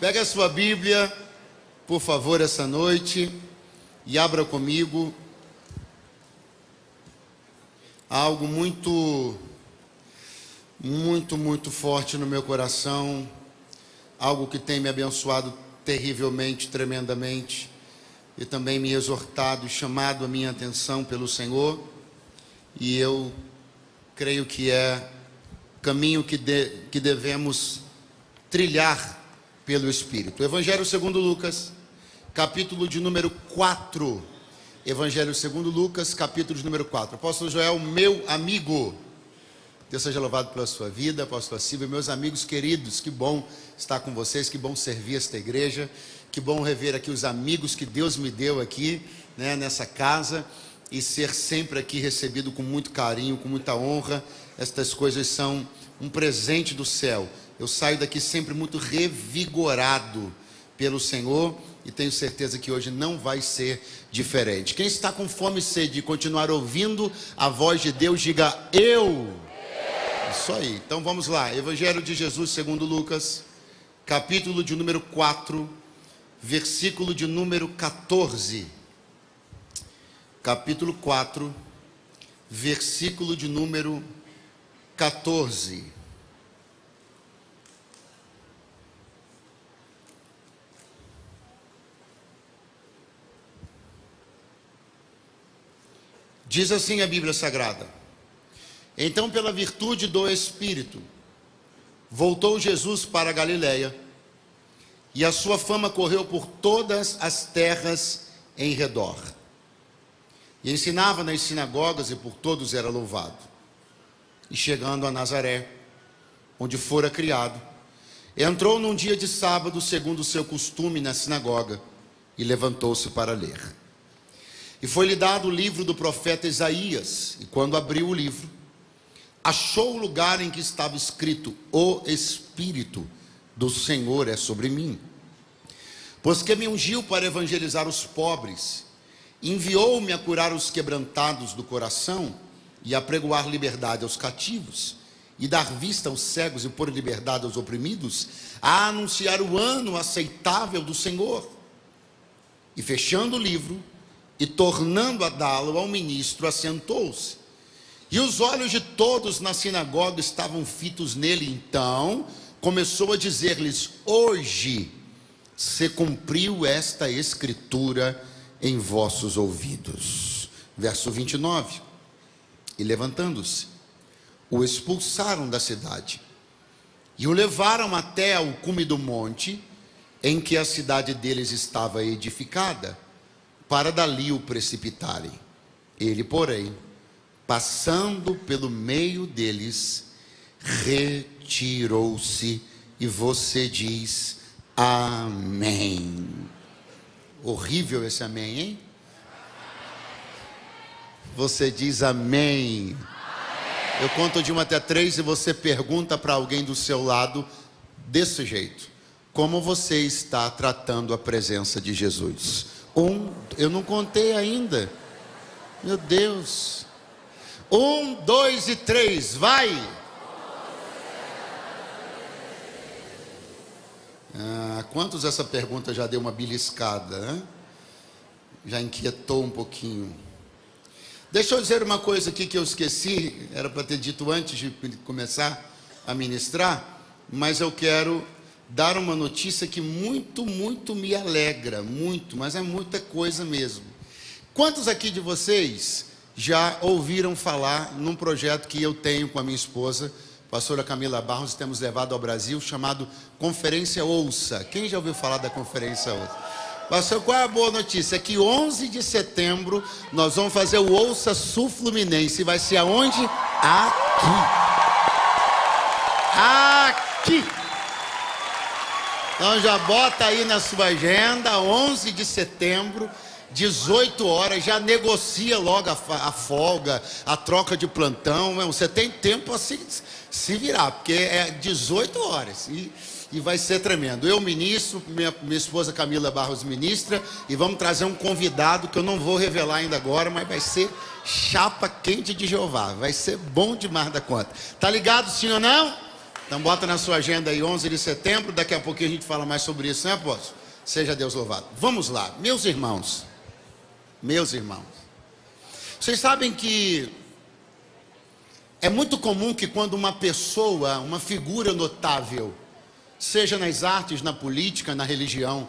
Pegue a sua Bíblia, por favor, essa noite e abra comigo algo muito forte no meu coração, algo que tem me abençoado terrivelmente, tremendamente, e também me exortado, chamado a minha atenção pelo Senhor, e eu creio que é caminho que devemos trilhar pelo Espírito. Evangelho segundo Lucas, capítulo de número 4. Evangelho segundo Lucas, capítulo de número 4. Apóstolo Joel, meu amigo, Deus seja louvado pela sua vida. Apóstolo Silvio, meus amigos queridos, que bom estar com vocês, que bom servir esta igreja, que bom rever aqui os amigos que Deus me deu aqui, nessa casa, e ser sempre aqui recebido com muito carinho, com muita honra. Estas coisas são um presente do céu. Eu saio daqui sempre muito revigorado pelo Senhor e tenho certeza que hoje não vai ser diferente. Quem está com fome e sede de continuar ouvindo a voz de Deus, diga eu. Isso aí, então vamos lá. Evangelho de Jesus segundo Lucas, capítulo de número 4, versículo de número 14. Capítulo 4, versículo de número 14. Diz assim a Bíblia Sagrada: então, pela virtude do Espírito, voltou Jesus para a Galiléia, e a sua fama correu por todas as terras em redor. E ensinava nas sinagogas, e por todos era louvado. E chegando a Nazaré, onde fora criado, entrou num dia de sábado, segundo o seu costume, na sinagoga, e levantou-se para ler. E foi-lhe dado o livro do profeta Isaías, e quando abriu o livro, achou o lugar em que estava escrito: o Espírito do Senhor é sobre mim, pois que me ungiu para evangelizar os pobres, enviou-me a curar os quebrantados do coração, e a pregoar liberdade aos cativos, e dar vista aos cegos, e pôr em liberdade aos oprimidos, a anunciar o ano aceitável do Senhor. E fechando o livro, e tornando a dá-lo ao ministro, assentou-se. E os olhos de todos na sinagoga estavam fitos nele. Então começou a dizer-lhes: hoje se cumpriu esta escritura em vossos ouvidos. Verso 29. E levantando-se, o expulsaram da cidade, e o levaram até ao cume do monte, em que a cidade deles estava edificada, para dali o precipitarem. Ele, porém, passando pelo meio deles, retirou-se. E você diz amém. Horrível esse amém, hein? Você diz amém. Eu conto de 1 até 3 e você pergunta para alguém do seu lado desse jeito: como você está tratando a presença de Jesus? Eu não contei ainda. Meu Deus. 1, 2 e 3, vai. Quantos essa pergunta já deu uma beliscada, hein? Já inquietou um pouquinho. Deixa eu dizer uma coisa aqui que eu esqueci, era para ter dito antes de começar a ministrar, mas eu quero dar uma notícia que muito me alegra, muito, mas é muita coisa mesmo. Quantos aqui de vocês já ouviram falar num projeto que eu tenho com a minha esposa, pastora Camila Barros, temos levado ao Brasil, chamado Conferência Ouça? Quem já ouviu falar da Conferência Ouça? Pastor, qual é a boa notícia? É que 11 de setembro nós vamos fazer o Ouça Sul Fluminense. Vai ser aonde? Aqui. Então já bota aí na sua agenda, 11 de setembro, 18 horas, já negocia logo a folga, a troca de plantão. Você tem tempo a se virar, porque é 18 horas e vai ser tremendo. Eu ministro, minha esposa Camila Barros ministra, e vamos trazer um convidado que eu não vou revelar ainda agora, mas vai ser chapa quente de Jeová, vai ser bom demais da conta. Tá ligado, sim ou não? Então bota na sua agenda aí, 11 de setembro, daqui a pouquinho a gente fala mais sobre isso, né, apóstolo? Seja Deus louvado. Vamos lá, meus irmãos, vocês sabem que é muito comum que quando uma pessoa, uma figura notável, seja nas artes, na política, na religião,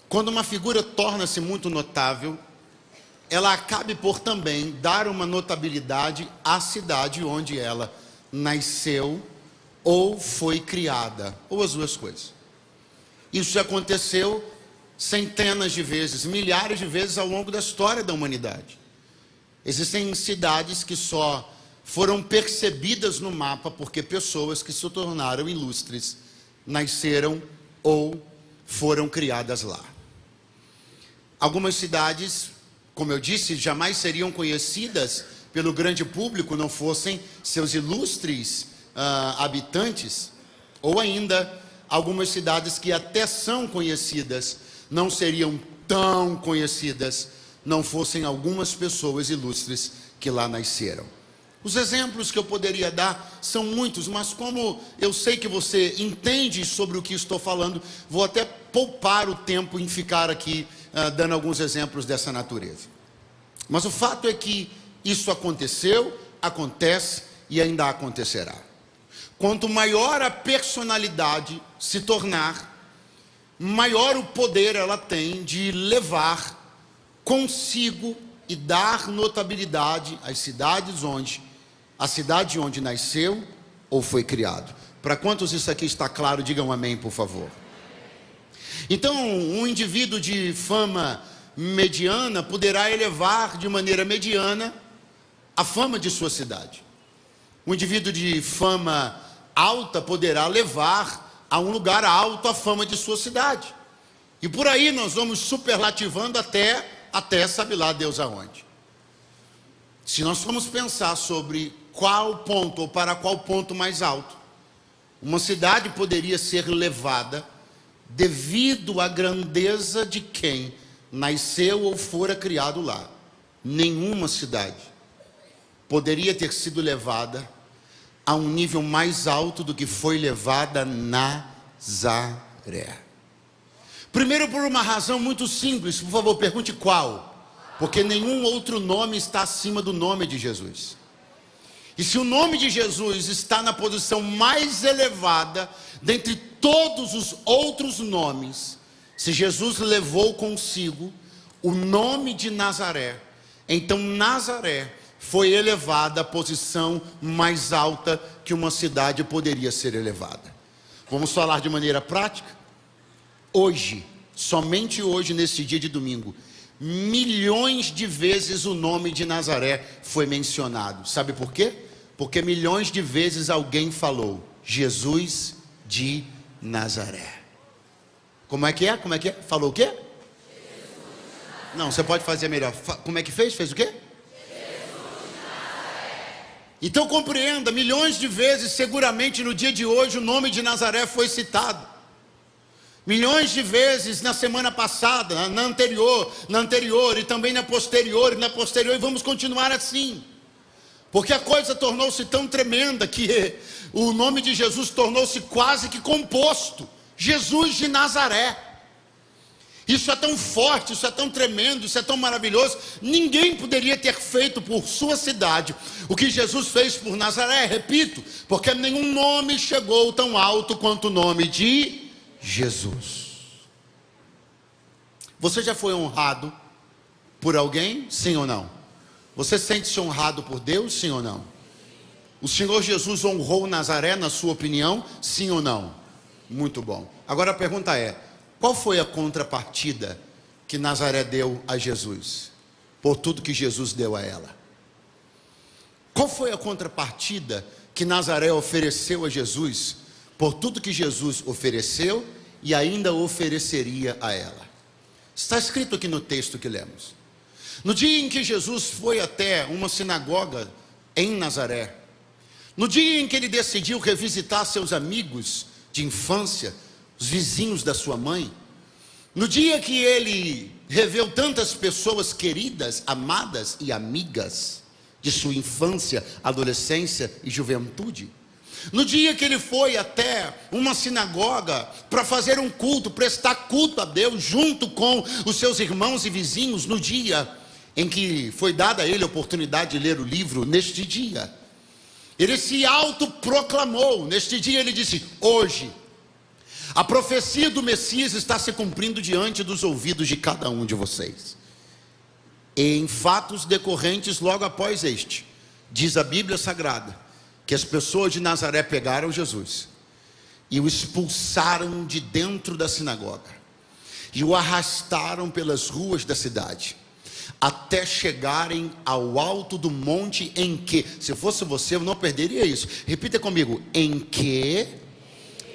quando uma figura torna-se muito notável, ela acabe por também dar uma notabilidade à cidade onde ela nasceu ou foi criada, ou as duas coisas. Isso já aconteceu centenas de vezes, milhares de vezes ao longo da história da humanidade. Existem cidades que só foram percebidas no mapa porque pessoas que se tornaram ilustres nasceram ou foram criadas lá. Algumas cidades, como eu disse, jamais seriam conhecidas pelo grande público não fossem seus ilustres habitantes, ou ainda algumas cidades que até são conhecidas não seriam tão conhecidas não fossem algumas pessoas ilustres que lá nasceram. Os exemplos que eu poderia dar são muitos, mas como eu sei que você entende sobre o que estou falando, vou até poupar o tempo em ficar aqui dando alguns exemplos dessa natureza. Mas o fato é que isso aconteceu, acontece e ainda acontecerá. Quanto maior a personalidade se tornar, maior o poder ela tem de levar consigo e dar notabilidade às cidades a cidade onde nasceu ou foi criado. Para quantos isso aqui está claro, digam amém, por favor. Então, um indivíduo de fama mediana poderá elevar de maneira mediana a fama de sua cidade. Um indivíduo de fama alta poderá levar a um lugar alto a fama de sua cidade. E por aí nós vamos superlativando até sabe lá Deus aonde. Se nós formos pensar sobre qual ponto ou para qual ponto mais alto uma cidade poderia ser levada devido à grandeza de quem nasceu ou fora criado lá, nenhuma cidade poderia ter sido levada a um nível mais alto do que foi levada Nazaré. Primeiro, por uma razão muito simples, por favor, pergunte qual? Porque nenhum outro nome está acima do nome de Jesus. E se o nome de Jesus está na posição mais elevada dentre todos os outros nomes, se Jesus levou consigo o nome de Nazaré, então Nazaré foi elevada à posição mais alta que uma cidade poderia ser elevada. Vamos falar de maneira prática? Hoje, somente hoje, nesse dia de domingo, milhões de vezes o nome de Nazaré foi mencionado. Sabe por quê? Porque milhões de vezes alguém falou Jesus de Nazaré. Como é que é? Falou o quê? Não, você pode fazer melhor. Como é que fez? Fez o quê? Então compreenda, milhões de vezes, seguramente no dia de hoje, o nome de Nazaré foi citado. Milhões de vezes na semana passada, na anterior e também na posterior, e vamos continuar assim. Porque a coisa tornou-se tão tremenda que o nome de Jesus tornou-se quase que composto. Jesus de Nazaré. Isso é tão forte, isso é tão tremendo, isso é tão maravilhoso. Ninguém poderia ter feito por sua cidade o que Jesus fez por Nazaré, repito, porque nenhum nome chegou tão alto quanto o nome de Jesus. Você já foi honrado por alguém? Sim ou não? Você sente-se honrado por Deus? Sim ou não? O Senhor Jesus honrou Nazaré, na sua opinião? Sim ou não? Muito bom. Agora a pergunta é: qual foi a contrapartida que Nazaré deu a Jesus, por tudo que Jesus deu a ela? Qual foi a contrapartida que Nazaré ofereceu a Jesus, por tudo que Jesus ofereceu e ainda ofereceria a ela? Está escrito aqui no texto que lemos. No dia em que Jesus foi até uma sinagoga em Nazaré, no dia em que ele decidiu revisitar seus amigos de infância, os vizinhos da sua mãe, no dia que ele reveu tantas pessoas queridas, amadas e amigas de sua infância, adolescência e juventude, No dia que ele foi até uma sinagoga para fazer um culto, prestar culto a Deus junto com os seus irmãos e vizinhos, no dia em que foi dada a ele a oportunidade de ler o livro, neste dia, ele se autoproclamou. Neste dia ele disse: hoje a profecia do Messias está se cumprindo diante dos ouvidos de cada um de vocês. E em fatos decorrentes logo após este, diz a Bíblia Sagrada, que as pessoas de Nazaré pegaram Jesus e o expulsaram de dentro da sinagoga e o arrastaram pelas ruas da cidade, até chegarem ao alto do monte em que, se fosse você, eu não perderia isso. Repita comigo: em que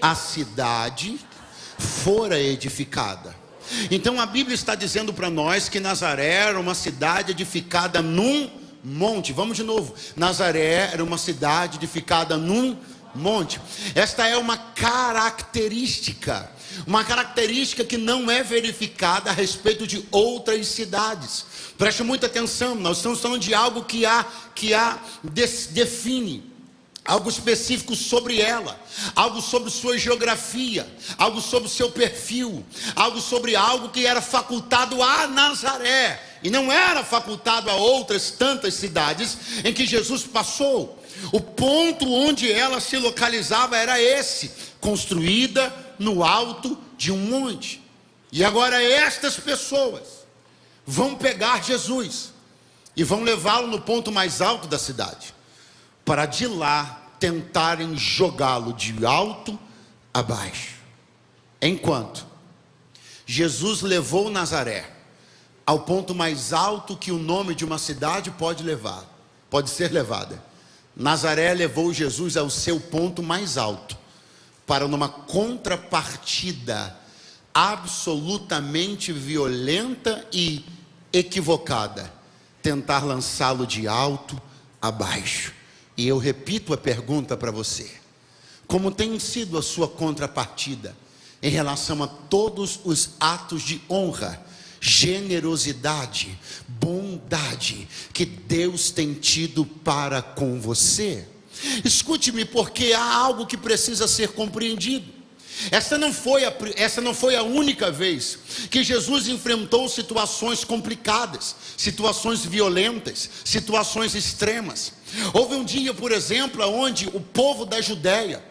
a cidade fora edificada. Então a Bíblia está dizendo para nós que Nazaré era uma cidade edificada num monte. Vamos de novo: Nazaré era uma cidade edificada num monte. Esta é uma característica que não é verificada a respeito de outras cidades. Preste muita atenção, nós estamos falando de algo que define algo específico sobre ela, algo sobre sua geografia, algo sobre seu perfil, algo que era facultado a Nazaré e não era facultado a outras tantas cidades em que Jesus passou. O ponto onde ela se localizava era esse: construída no alto de um monte. E agora estas pessoas vão pegar Jesus e vão levá-lo no ponto mais alto da cidade, para de lá tentarem jogá-lo de alto a baixo. Enquanto Jesus levou Nazaré ao ponto mais alto que o nome de uma cidade pode ser levada, Nazaré levou Jesus ao seu ponto mais alto, para numa contrapartida absolutamente violenta e equivocada, tentar lançá-lo de alto a baixo. E eu repito a pergunta para você: como tem sido a sua contrapartida em relação a todos os atos de honra, generosidade, bondade que Deus tem tido para com você? Escute-me, porque há algo que precisa ser compreendido. Essa não foi a única vez que Jesus enfrentou situações complicadas, situações violentas, situações extremas. Houve um dia, por exemplo, onde o povo da Judéia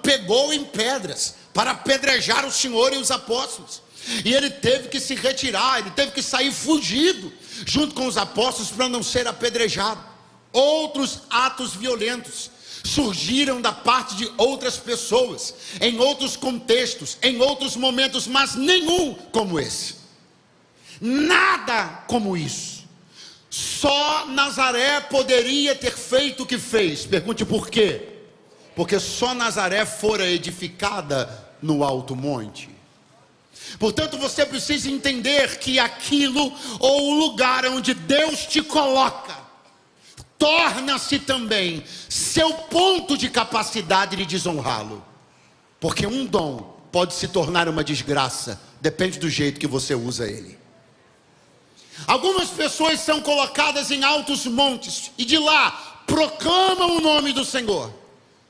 pegou em pedras para apedrejar o Senhor e os apóstolos. E ele teve que se retirar, ele teve que sair fugido junto com os apóstolos para não ser apedrejado. Outros atos violentos surgiram da parte de outras pessoas, em outros contextos, em outros momentos, mas nenhum como esse. Nada como isso. Só Nazaré poderia ter feito o que fez. Pergunte por quê? Porque só Nazaré fora edificada no alto monte. Portanto, você precisa entender que aquilo, ou o lugar onde Deus te coloca, torna-se também seu ponto de capacidade de desonrá-lo. Porque um dom pode se tornar uma desgraça, depende do jeito que você usa ele. Algumas pessoas são colocadas em altos montes e de lá proclamam o nome do Senhor.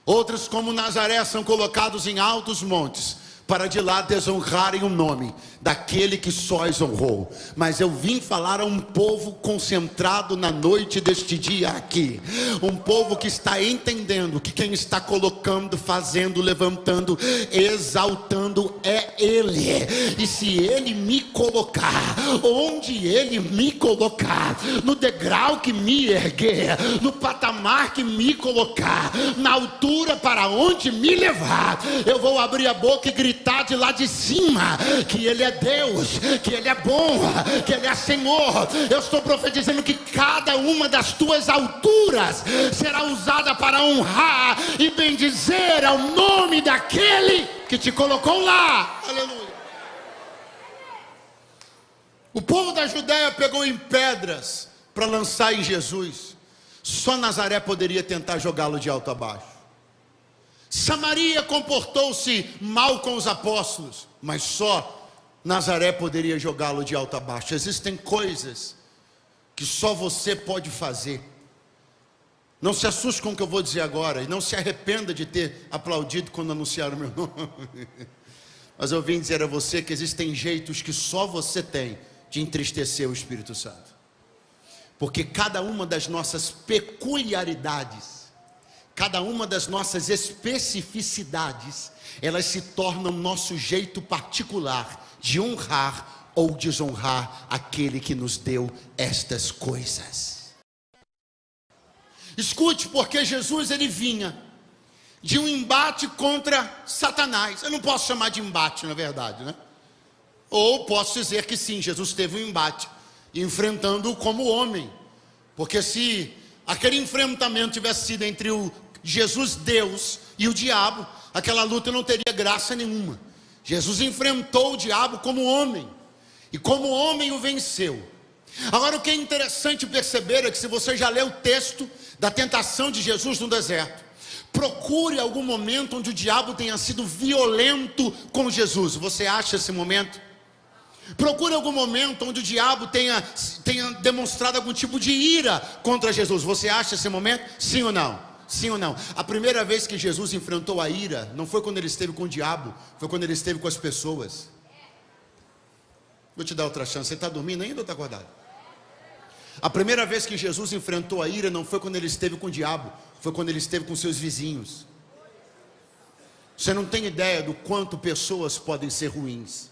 Outras, como Nazaré, são colocados em altos montes para de lá desonrarem o nome daquele que só os honrou. Mas eu vim falar a um povo concentrado na noite deste dia aqui, um povo que está entendendo que quem está colocando, fazendo, levantando, exaltando é Ele. E se Ele me colocar, onde Ele me colocar, no degrau que me erguer, no patamar que me colocar, na altura para onde me levar, eu vou abrir a boca e gritar de lá de cima que Ele é Deus, que Ele é bom, que Ele é Senhor. Eu estou profetizando que cada uma das tuas alturas será usada para honrar e bendizer ao nome daquele que te colocou lá. Aleluia. O povo da Judéia pegou em pedras para lançar em Jesus. Só Nazaré poderia tentar jogá-lo de alto a baixo. Samaria comportou-se mal com os apóstolos, mas só Nazaré poderia jogá-lo de alto a baixo. Existem coisas que só você pode fazer Não se assuste com o que eu vou dizer agora, e não se arrependa de ter aplaudido quando anunciaram o meu nome. Mas eu vim dizer a você que existem jeitos que só você tem de entristecer o Espírito Santo. Porque cada uma das nossas peculiaridades, cada uma das nossas especificidades, elas se tornam nosso jeito particular de honrar ou desonrar aquele que nos deu estas coisas. Escute, porque Jesus ele vinha de um embate contra Satanás. Eu não posso chamar de embate, na verdade, né? Ou posso dizer que sim, Jesus teve um embate, enfrentando-o como homem. Porque se aquele enfrentamento tivesse sido entre o Jesus Deus e o diabo, aquela luta não teria graça nenhuma. Jesus enfrentou o diabo como homem, e como homem o venceu. Agora o que é interessante perceber é que se você já leu o texto da tentação de Jesus no deserto, procure algum momento onde o diabo tenha sido violento com Jesus. Você acha esse momento? Procure algum momento onde o diabo tenha demonstrado algum tipo de ira contra Jesus. Você acha esse momento? Sim ou não? Sim ou não? A primeira vez que Jesus enfrentou a ira não foi quando ele esteve com o diabo, foi quando ele esteve com as pessoas. Vou te dar outra chance. Você está dormindo ainda ou está acordado? A primeira vez que Jesus enfrentou a ira não foi quando ele esteve com o diabo, foi quando ele esteve com seus vizinhos. Você não tem ideia do quanto pessoas podem ser ruins.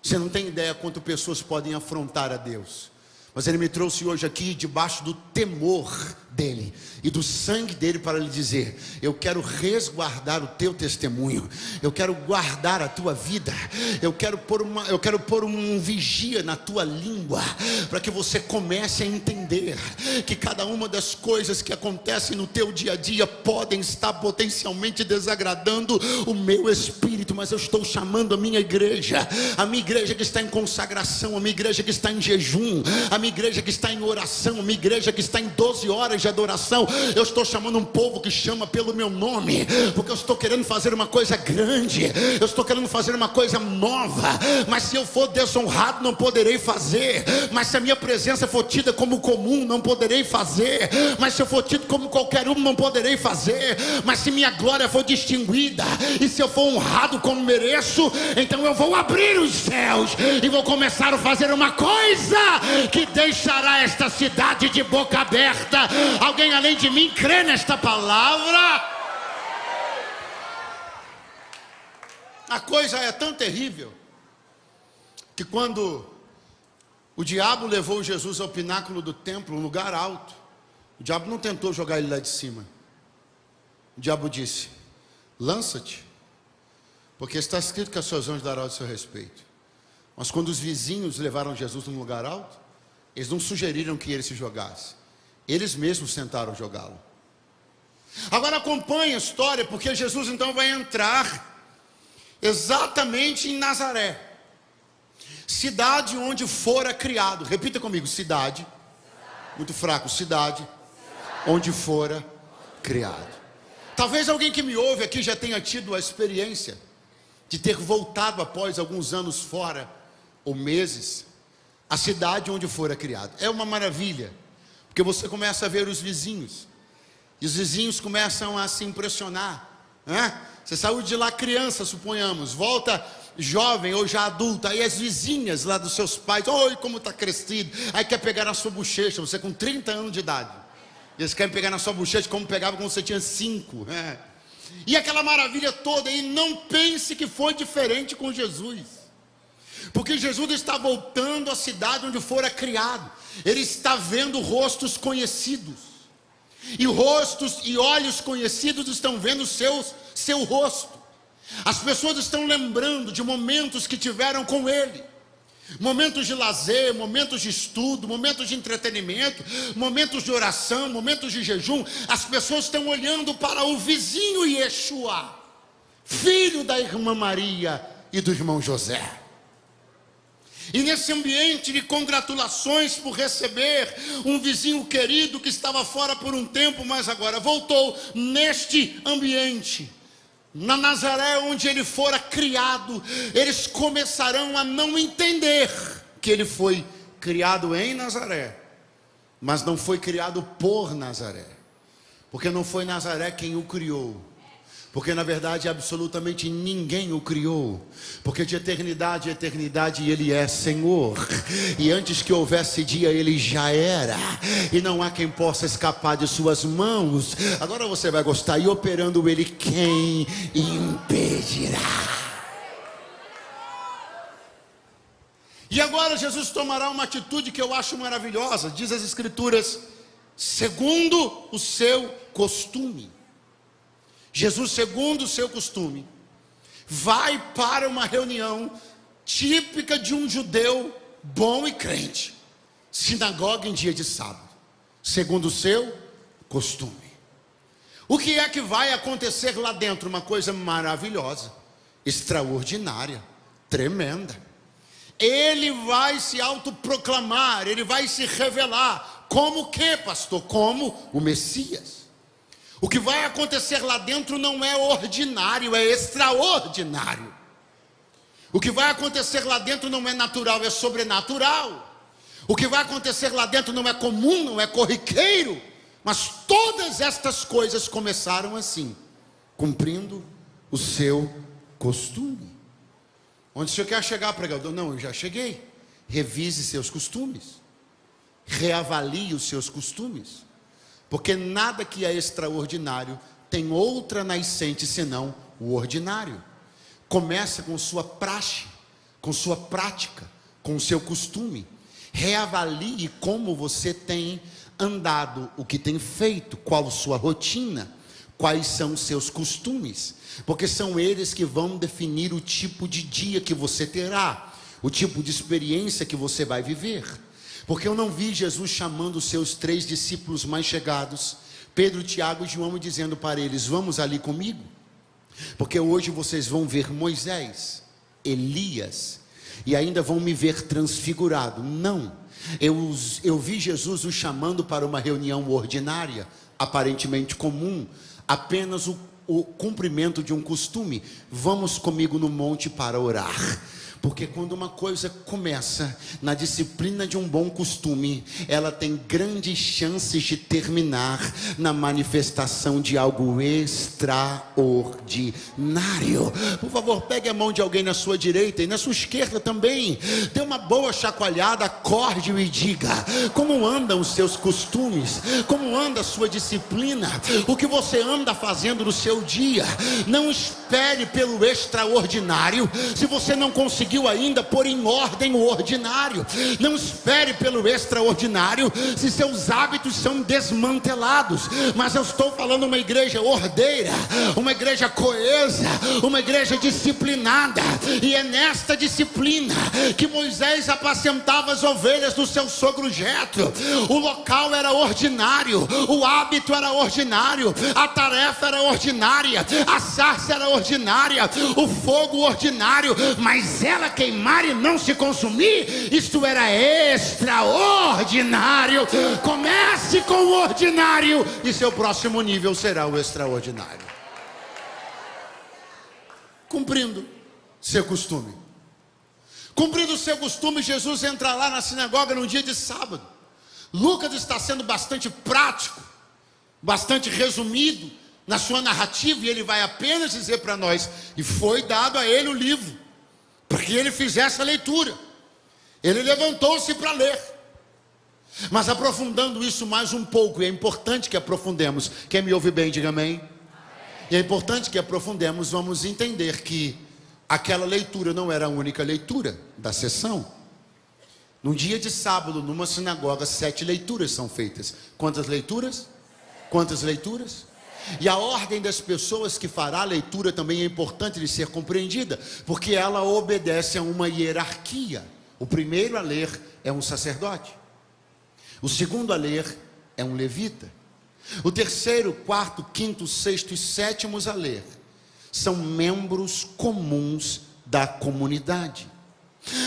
Você não tem ideia quanto pessoas podem afrontar a Deus. Mas Ele me trouxe hoje aqui debaixo do temor dEle e do sangue dEle para lhe dizer: eu quero resguardar o teu testemunho, eu quero guardar a tua vida, eu quero pôr um vigia na tua língua, para que você comece a entender que cada uma das coisas que acontecem no teu dia a dia podem estar potencialmente desagradando o meu espírito. Mas eu estou chamando a minha igreja que está em consagração, a minha igreja que está em jejum, a minha igreja que está em oração, a minha igreja que está em 12 horas de adoração. Eu estou chamando um povo que chama pelo meu nome, porque eu estou querendo fazer uma coisa grande, eu estou querendo fazer uma coisa nova. Mas se eu for desonrado, não poderei fazer. Mas se a minha presença for tida como comum, não poderei fazer. Mas se eu for tido como qualquer um, não poderei fazer. Mas se minha glória for distinguida, e se eu for honrado como mereço, então eu vou abrir os céus e vou começar a fazer uma coisa que deixará esta cidade de boca aberta. Alguém além de mim crê nesta palavra? A coisa é tão terrível que quando o diabo levou Jesus ao pináculo do templo, um lugar alto, o diabo não tentou jogar ele lá de cima. O diabo disse: lança-te, porque está escrito que as suas anjos darão ao seu respeito. Mas quando os vizinhos levaram Jesus num lugar alto, eles não sugeriram que ele se jogasse, eles mesmos tentaram jogá-lo. Agora acompanhe a história, porque Jesus então vai entrar exatamente em Nazaré, cidade onde fora criado. Repita comigo: cidade. Muito fraco. Cidade onde fora criado. Talvez alguém que me ouve aqui já tenha tido a experiência de ter voltado após alguns anos fora, ou meses, a cidade onde fora criado. É uma maravilha, porque você começa a ver os vizinhos, e os vizinhos começam a se impressionar, né? Você saiu de lá criança, suponhamos, volta jovem ou já adulta, aí as vizinhas lá dos seus pais: oi, como está crescido. Aí quer pegar na sua bochecha, você com 30 anos de idade, e eles querem pegar na sua bochecha como pegava quando você tinha 5, né? E aquela maravilha toda. E não pense que foi diferente com Jesus, porque Jesus está voltando à cidade onde fora criado. Ele está vendo rostos conhecidos, e rostos e olhos conhecidos estão vendo seu rosto. As pessoas estão lembrando de momentos que tiveram com ele, momentos de lazer, momentos de estudo, momentos de entretenimento, momentos de oração, momentos de jejum. As pessoas estão olhando para o vizinho Yeshua, filho da irmã Maria e do irmão José. E nesse ambiente de congratulações por receber um vizinho querido que estava fora por um tempo, mas agora voltou, neste ambiente, na Nazaré onde ele fora criado, eles começarão a não entender que ele foi criado em Nazaré, mas não foi criado por Nazaré. Porque não foi Nazaré quem o criou. Porque na verdade absolutamente ninguém o criou. Porque de eternidade a eternidade Ele é Senhor. E antes que houvesse dia Ele já era. E não há quem possa escapar de suas mãos. Agora você vai gostar. E operando Ele, quem impedirá? E agora Jesus tomará uma atitude que eu acho maravilhosa. Diz as Escrituras, segundo o seu costume. Jesus, segundo o seu costume, vai para uma reunião típica de um judeu bom e crente. Sinagoga em dia de sábado. Segundo o seu costume. O que é que vai acontecer lá dentro? Uma coisa maravilhosa, extraordinária, tremenda. Ele vai se autoproclamar, ele vai se revelar. Como o que, pastor? Como o Messias. O que vai acontecer lá dentro não é ordinário, é extraordinário. O que vai acontecer lá dentro não é natural, é sobrenatural. O que vai acontecer lá dentro não é comum, não é corriqueiro. Mas todas estas coisas começaram assim, cumprindo o seu costume. Onde o senhor quer chegar, pregador? Não, eu já cheguei. Revise seus costumes. Reavalie os seus costumes. Porque nada que é extraordinário tem outra nascente senão o ordinário. Começa com sua praxe, com sua prática, com o seu costume. Reavalie como você tem andado, o que tem feito, qual a sua rotina, quais são os seus costumes. Porque são eles que vão definir o tipo de dia que você terá, o tipo de experiência que você vai viver. Porque eu não vi Jesus chamando os seus 3 discípulos mais chegados, Pedro, Tiago e João, dizendo para eles, vamos ali comigo, porque hoje vocês vão ver Moisés, Elias, e ainda vão me ver transfigurado. Não, eu vi Jesus os chamando para uma reunião ordinária, aparentemente comum, apenas o cumprimento de um costume. Vamos comigo no monte para orar. Porque quando uma coisa começa na disciplina de um bom costume, ela tem grandes chances de terminar na manifestação de algo extraordinário. Por favor, pegue a mão de alguém na sua direita e na sua esquerda também. Dê uma boa chacoalhada, acorde e diga: como andam os seus costumes? Como anda a sua disciplina? O que você anda fazendo no seu dia? Não espere pelo extraordinário se você não conseguiu ainda pôr em ordem o ordinário. Não espere pelo extraordinário se seus hábitos são desmantelados. Mas eu estou falando uma igreja ordeira, uma igreja coesa, uma igreja disciplinada. E é nesta disciplina que Moisés apacentava as ovelhas do seu sogro Jetro. O local era ordinário, o hábito era ordinário, a tarefa era ordinária, a sarça era ordinária, o fogo ordinário, mas ela queimar e não se consumir, isto era extraordinário. Comece com o ordinário e seu próximo nível será o extraordinário. Cumprindo seu costume. Cumprindo o seu costume, Jesus entra lá na sinagoga no dia de sábado. Lucas está sendo bastante prático, bastante resumido na sua narrativa, e ele vai apenas dizer para nós: e foi dado a ele o livro, para que ele fizesse a leitura. Ele levantou-se para ler. Mas aprofundando isso mais um pouco, e é importante que aprofundemos. Quem me ouve bem, diga amém. E é importante que aprofundemos, vamos entender que aquela leitura não era a única leitura da sessão. No dia de sábado, numa sinagoga, 7 leituras são feitas. Quantas leituras? Quantas leituras? E a ordem das pessoas que fará a leitura também é importante de ser compreendida, porque ela obedece a uma hierarquia. O primeiro a ler é um sacerdote. O segundo a ler é um levita. O terceiro, quarto, quinto, sexto e sétimos a ler são membros comuns da comunidade.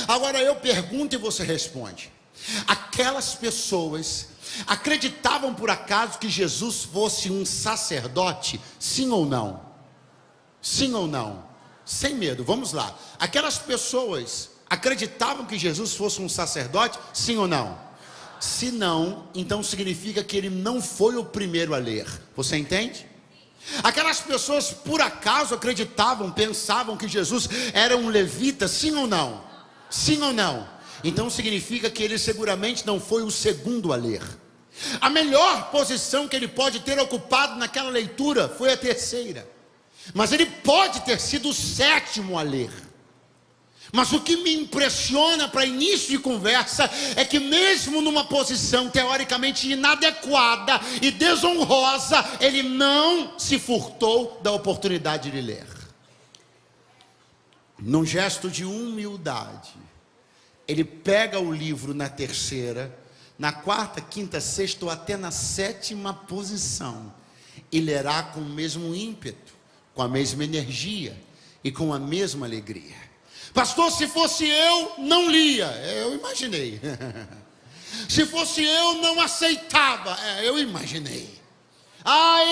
Agora eu pergunto e você responde: aquelas pessoas acreditavam por acaso que Jesus fosse um sacerdote? Sim ou não? Sim ou não? Sem medo, vamos lá. Aquelas pessoas acreditavam que Jesus fosse um sacerdote? Sim ou não? Se não, então significa que ele não foi o primeiro a ler. Você entende? Aquelas pessoas por acaso acreditavam, pensavam que Jesus era um levita, sim ou não? Sim ou não? Então significa que ele seguramente não foi o segundo a ler. A melhor posição que ele pode ter ocupado naquela leitura foi a terceira. Mas ele pode ter sido o sétimo a ler. Mas o que me impressiona para início de conversa é que mesmo numa posição teoricamente inadequada e desonrosa, ele não se furtou da oportunidade de ler. Num gesto de humildade, ele pega o livro na terceira, na quarta, quinta, sexta ou até na sétima posição, e lerá com o mesmo ímpeto, com a mesma energia e com a mesma alegria. Pastor, se fosse eu, não lia. Eu imaginei. Se fosse eu, não aceitava. Eu imaginei.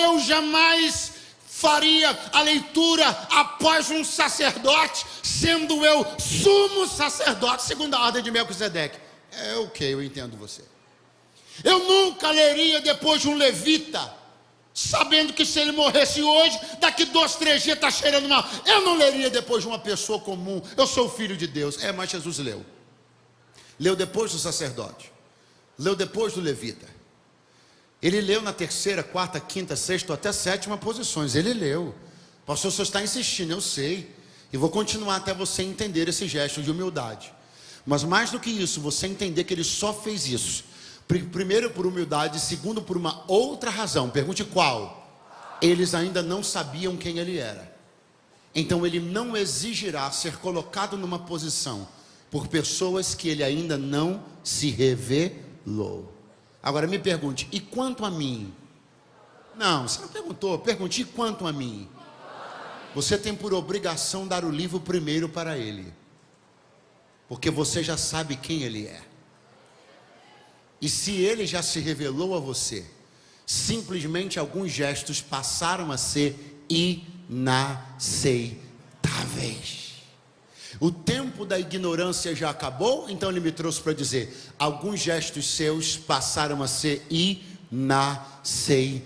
Eu jamais faria a leitura após um sacerdote, sendo eu sumo sacerdote, segundo a ordem de Melquisedeque. Ok, eu entendo você. Eu nunca leria depois de um levita, sabendo que se ele morresse hoje, daqui 2, 3 dias está cheirando mal. Eu não leria depois de uma pessoa comum. Eu sou o filho de Deus. Mas Jesus leu. Leu depois do sacerdote. Leu depois do levita. Ele leu na terceira, quarta, quinta, sexta, até sétima posições. Ele leu. Pastor, o senhor está insistindo, eu sei. E vou continuar até você entender esse gesto de humildade. Mas mais do que isso, você entender que ele só fez isso. Primeiro por humildade, segundo por uma outra razão. Pergunte qual? Eles ainda não sabiam quem ele era. Então ele não exigirá ser colocado numa posição por pessoas que ele ainda não se revelou. Agora me pergunte, e quanto a mim? Não, você não perguntou. Pergunte, e quanto a mim? Você tem por obrigação dar o livro primeiro para ele, porque você já sabe quem ele é. E se ele já se revelou a você, simplesmente alguns gestos passaram a ser inaceitáveis. O tempo da ignorância já acabou, então ele me trouxe para dizer, alguns gestos seus passaram a ser inaceitáveis.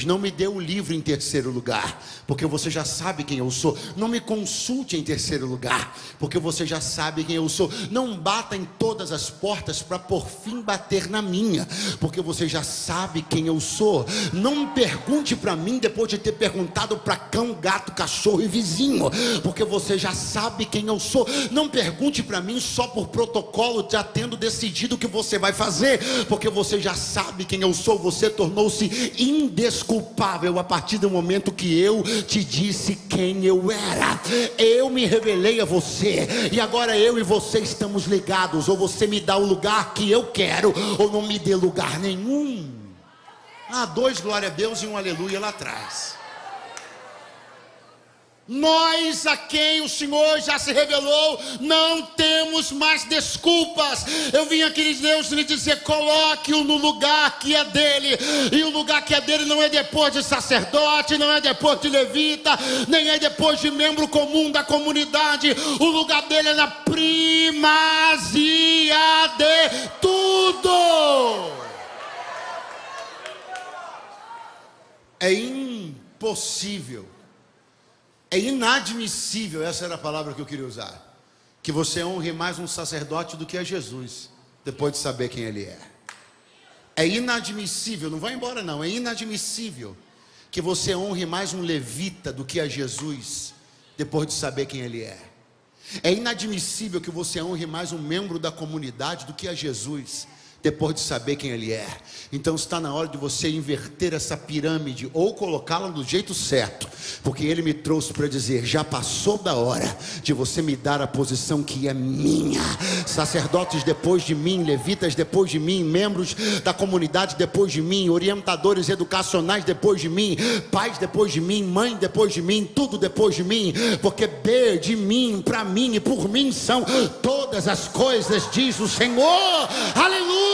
Não me dê o livro em terceiro lugar, porque você já sabe quem eu sou. Não me consulte em terceiro lugar, porque você já sabe quem eu sou. Não bata em todas as portas para por fim bater na minha, porque você já sabe quem eu sou. Não pergunte para mim depois de ter perguntado para cão, gato, cachorro e vizinho, porque você já sabe quem eu sou. Não pergunte para mim só por protocolo, já tendo decidido o que você vai fazer, porque você já sabe quem eu sou. Você tornou-se indesculpável a partir do momento que eu te disse quem eu era. Eu me revelei a você, e agora eu e você estamos ligados. Ou você me dá o lugar que eu quero, ou não me dê lugar nenhum. 2 glória a Deus e 1 aleluia lá atrás. Nós a quem o Senhor já se revelou, não temos mais desculpas. Eu vim aqui, Deus, lhe dizer, coloque-o no lugar que é dele. E o lugar que é dele não é depois de sacerdote, não é depois de levita, nem é depois de membro comum da comunidade. O lugar dele é na primazia de tudo. É impossível, é inadmissível, essa era a palavra que eu queria usar, que você honre mais um sacerdote do que a Jesus, depois de saber quem ele é. É inadmissível, não vai embora não, é inadmissível que você honre mais um levita do que a Jesus, depois de saber quem ele é. É inadmissível que você honre mais um membro da comunidade do que a Jesus, depois de saber quem ele é. Então está na hora de você inverter essa pirâmide, ou colocá-la do jeito certo, porque ele me trouxe para dizer, já passou da hora de você me dar a posição que é minha. Sacerdotes depois de mim, levitas depois de mim, membros da comunidade depois de mim, orientadores educacionais depois de mim, pais depois de mim, mãe depois de mim, tudo depois de mim, porque de mim, para mim e por mim são todas as coisas, diz o Senhor. Aleluia!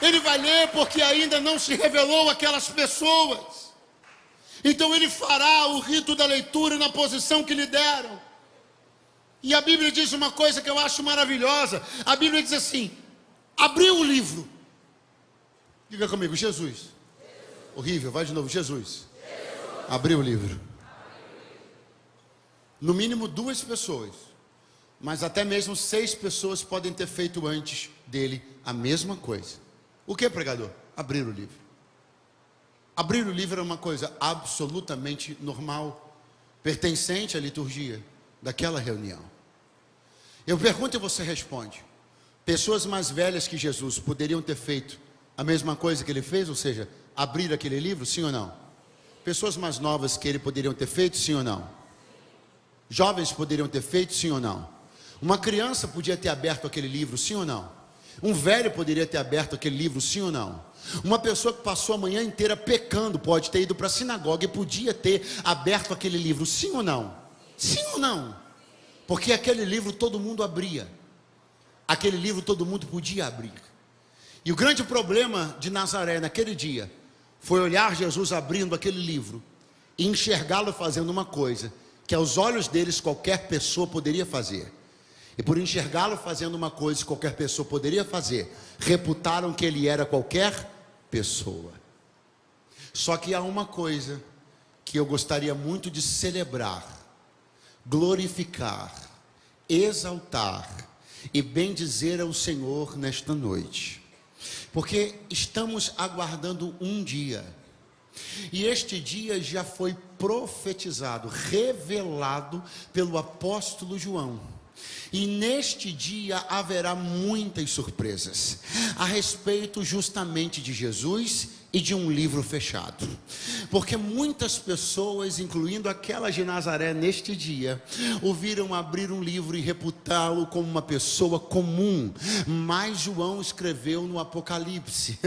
Ele vai ler porque ainda não se revelou aquelas pessoas. Então ele fará o rito da leitura na posição que lhe deram. E a Bíblia diz uma coisa que eu acho maravilhosa. A Bíblia diz assim: abriu o livro. Diga comigo, Jesus. Horrível, vai de novo, Jesus. Abriu o livro. No mínimo 2 pessoas, mas até mesmo 6 pessoas podem ter feito antes dele a mesma coisa. O que, pregador? Abrir o livro. Abrir o livro é uma coisa absolutamente normal, pertencente à liturgia daquela reunião. Eu pergunto e você responde. Pessoas mais velhas que Jesus poderiam ter feito a mesma coisa que ele fez, ou seja, abrir aquele livro, sim ou não? Pessoas mais novas que ele poderiam ter feito, sim ou não? Jovens poderiam ter feito, sim ou não? Uma criança podia ter aberto aquele livro, sim ou não? Um velho poderia ter aberto aquele livro, sim ou não? Uma pessoa que passou a manhã inteira pecando pode ter ido para a sinagoga e podia ter aberto aquele livro, sim ou não? Sim ou não? Porque aquele livro todo mundo abria. Aquele livro todo mundo podia abrir. E o grande problema de Nazaré naquele dia foi olhar Jesus abrindo aquele livro e enxergá-lo fazendo uma coisa que aos olhos deles qualquer pessoa poderia fazer. E por enxergá-lo fazendo uma coisa que qualquer pessoa poderia fazer, reputaram que ele era qualquer pessoa. Só que há uma coisa que eu gostaria muito de celebrar, glorificar, exaltar e bendizer ao Senhor nesta noite. Porque estamos aguardando um dia. E este dia já foi profetizado, revelado pelo apóstolo João. E neste dia haverá muitas surpresas a respeito justamente de Jesus e de um livro fechado. Porque muitas pessoas, incluindo aquelas de Nazaré neste dia, ouviram abrir um livro e reputá-lo como uma pessoa comum. Mas João escreveu no Apocalipse,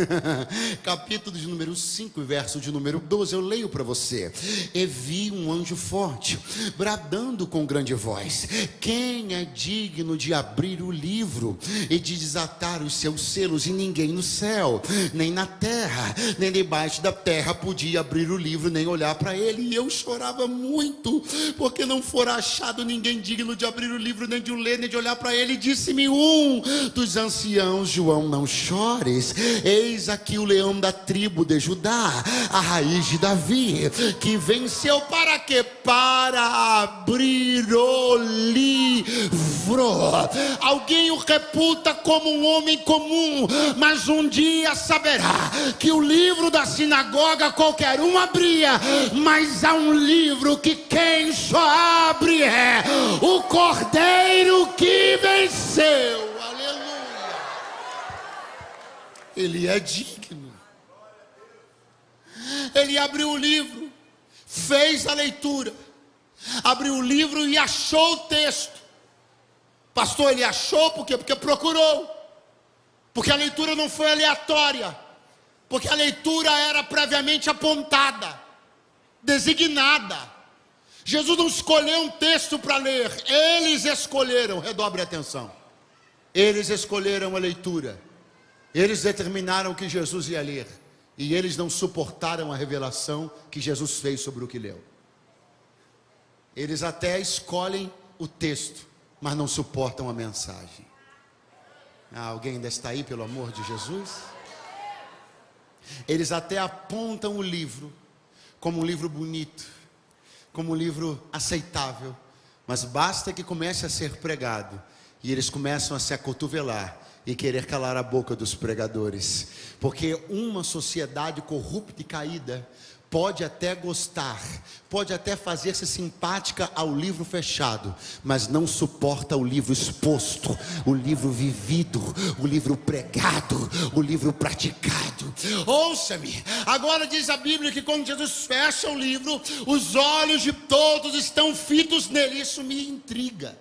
capítulo de número 5, verso de número 12, eu leio para você: e vi um anjo forte, bradando com grande voz: quem é digno de abrir o livro e de desatar os seus selos? E ninguém no céu, nem na terra, nem debaixo da terra podia abrir o livro, nem olhar para ele. E eu chorava muito, porque não fora achado ninguém digno de abrir o livro, nem de o ler, nem de olhar para ele. E disse-me um dos anciãos: João, não chores, eis aqui o leão da tribo de Judá, a raiz de Davi, que venceu para quê? Para abrir o livro. Alguém o reputa como um homem comum, mas um dia saberá que o livro da sinagoga qualquer um abria, mas há um livro que quem só abre é o Cordeiro que venceu. Aleluia. Ele é digno. Ele abriu o livro, fez a leitura, abriu o livro e achou o texto. Pastor, ele achou por quê? Porque procurou. Porque a leitura não foi aleatória. Porque a leitura era previamente apontada, designada. Jesus não escolheu um texto para ler, eles escolheram, redobre a atenção. Eles escolheram a leitura. Eles determinaram o que Jesus ia ler. E eles não suportaram a revelação que Jesus fez sobre o que leu. Eles até escolhem o texto, mas não suportam a mensagem. Alguém ainda está aí, pelo amor de Jesus? Eles até apontam o livro como um livro bonito, como um livro aceitável, mas basta que comece a ser pregado e eles começam a se acotovelar e querer calar a boca dos pregadores. Porque uma sociedade corrupta e caída pode até gostar, pode até fazer-se simpática ao livro fechado, mas não suporta o livro exposto, o livro vivido, o livro pregado, o livro praticado. Ouça-me, agora diz a Bíblia que quando Jesus fecha o livro, os olhos de todos estão fitos nele. Isso me intriga.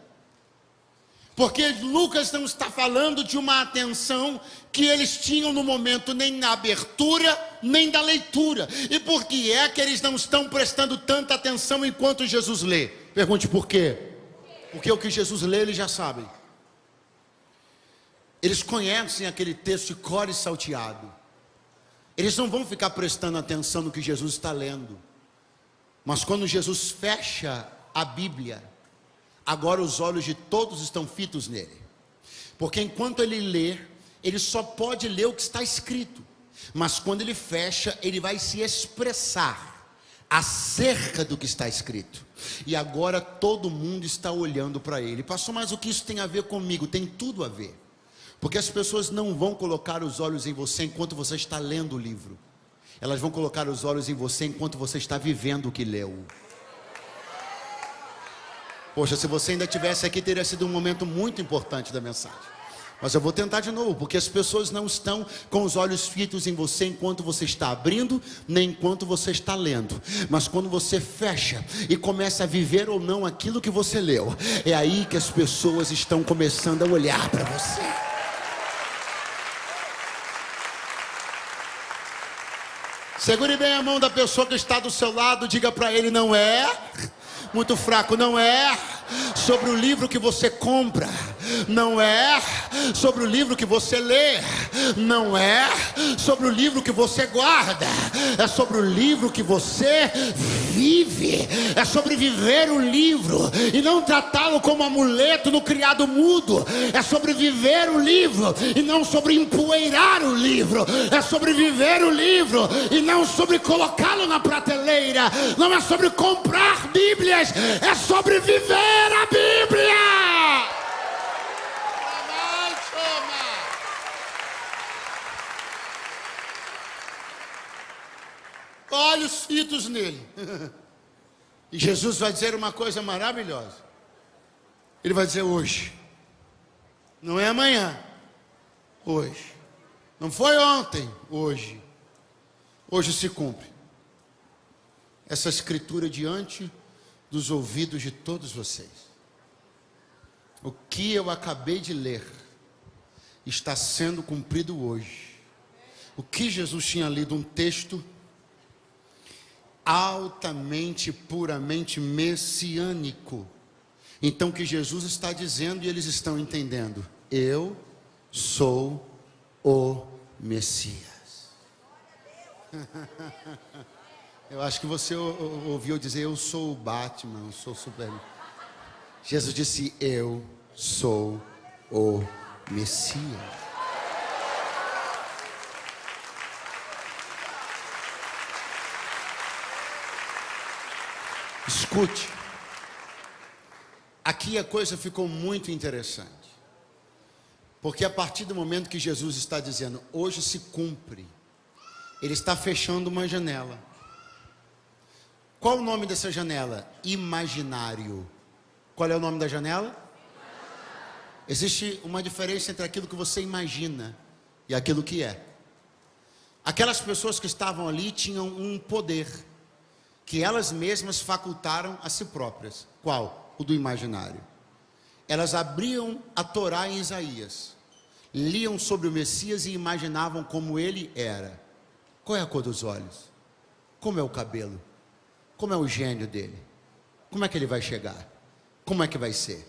Porque Lucas não está falando de uma atenção que eles tinham no momento, nem na abertura, nem da leitura. E por que é que eles não estão prestando tanta atenção enquanto Jesus lê? Pergunte por quê? Porque o que Jesus lê, eles já sabem. Eles conhecem aquele texto de cor e salteado. Eles não vão ficar prestando atenção no que Jesus está lendo. Mas quando Jesus fecha a Bíblia, agora os olhos de todos estão fitos nele. Porque enquanto ele lê, ele só pode ler o que está escrito. Mas quando ele fecha, ele vai se expressar acerca do que está escrito. E agora todo mundo está olhando para ele. Pastor, mas o que isso tem a ver comigo? Tem tudo a ver. Porque as pessoas não vão colocar os olhos em você enquanto você está lendo o livro. Elas vão colocar os olhos em você enquanto você está vivendo o que leu. Poxa, se você ainda estivesse aqui, teria sido um momento muito importante da mensagem. Mas eu vou tentar de novo, porque as pessoas não estão com os olhos fitos em você enquanto você está abrindo, nem enquanto você está lendo. Mas quando você fecha e começa a viver ou não aquilo que você leu, é aí que as pessoas estão começando a olhar para você. Segure bem a mão da pessoa que está do seu lado, diga para ele: não é muito fraco, não é sobre o livro que você compra, não é sobre o livro que você lê, não é sobre o livro que você guarda, é sobre o livro que você vive, é sobre viver o livro e não tratá-lo como amuleto no criado mudo, é sobre viver o livro e não sobre empoeirar o livro, é sobre viver o livro e não sobre colocá-lo na prateleira, não é sobre comprar Bíblias, é sobre viver a Bíblia. Olhos fitos nele. E Jesus vai dizer uma coisa maravilhosa. Ele vai dizer: hoje, não é amanhã, hoje, não foi ontem, hoje, hoje se cumpre essa escritura diante dos ouvidos de todos vocês. O que eu acabei de ler está sendo cumprido hoje. O que Jesus tinha lido, um texto altamente, puramente messiânico. Então o que Jesus está dizendo, e eles estão entendendo: eu sou o Messias. Eu acho que você ouviu dizer: eu sou o Batman, eu sou o Superman. Jesus disse: eu sou o Messias. Escute, aqui a coisa ficou muito interessante, porque a partir do momento que Jesus está dizendo: hoje se cumpre, ele está fechando uma janela. Qual o nome dessa janela? Imaginário. Qual é o nome da janela? Existe uma diferença entre aquilo que você imagina e aquilo que é. Aquelas pessoas que estavam ali tinham um poder que elas mesmas facultaram a si próprias. Qual? O do imaginário. Elas abriam a Torá em Isaías, liam sobre o Messias e imaginavam como ele era. Qual é a cor dos olhos? Como é o cabelo? Como é o gênio dele? Como é que ele vai chegar? Como é que vai ser?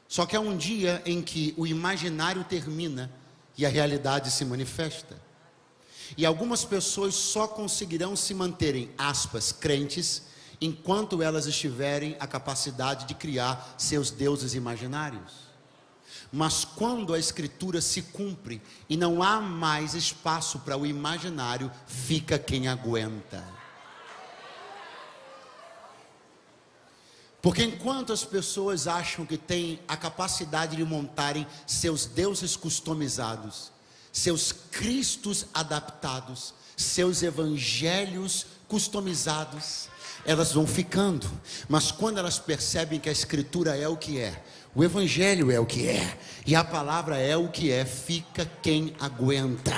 Só que há um dia em que o imaginário termina e a realidade se manifesta. E algumas pessoas só conseguirão se manterem, aspas, crentes, enquanto elas estiverem a capacidade de criar seus deuses imaginários. Mas quando a escritura se cumpre e não há mais espaço para o imaginário, fica quem aguenta. Porque enquanto as pessoas acham que têm a capacidade de montarem seus deuses customizados, seus cristos adaptados, seus evangelhos customizados, elas vão ficando. Mas quando elas percebem que a escritura é o que é, o evangelho é o que é, e a palavra é o que é, fica quem aguenta.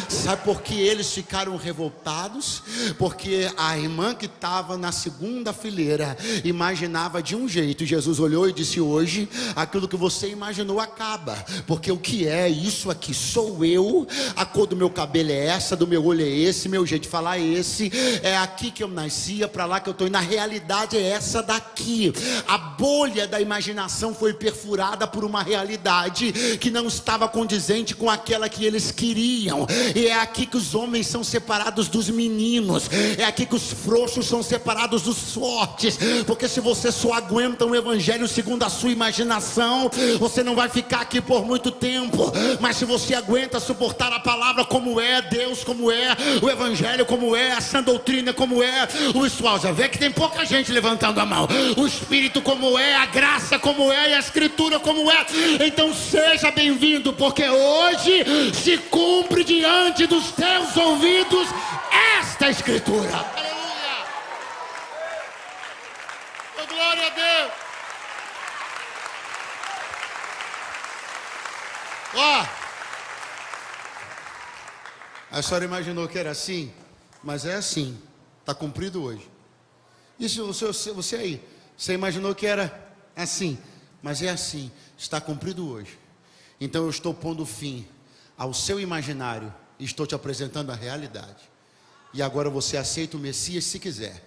Sabe por que eles ficaram revoltados? Porque a irmã que estava na segunda fileira imaginava de um jeito. Jesus olhou e disse: hoje aquilo que você imaginou acaba, porque o que é isso aqui sou eu, a cor do meu cabelo é essa, do meu olho é esse, meu jeito de falar é esse, é aqui que eu nasci, é para lá que eu estou, e na realidade é essa daqui. A bolha da imaginação foi foi perfurada por uma realidade que não estava condizente com aquela que eles queriam. E é aqui que os homens são separados dos meninos, é aqui que os frouxos são separados dos fortes, porque se você só aguenta um evangelho segundo a sua imaginação, você não vai ficar aqui por muito tempo. Mas se você aguenta suportar a palavra como é, Deus como é, o evangelho como é, a sã doutrina como é, o pessoal já vê que tem pouca gente levantando a mão, o Espírito como é, a graça como é e a Escritura como é. Então seja bem-vindo, porque hoje se cumpre diante dos teus ouvidos esta Escritura. Aleluia! Oh, glória a Deus! Ó, a senhora imaginou que era assim, mas é assim, está cumprido hoje. Isso você aí, você imaginou que era assim, mas é assim, está cumprido hoje. Então eu estou pondo fim ao seu imaginário e estou te apresentando a realidade. E agora você aceita o Messias se quiser,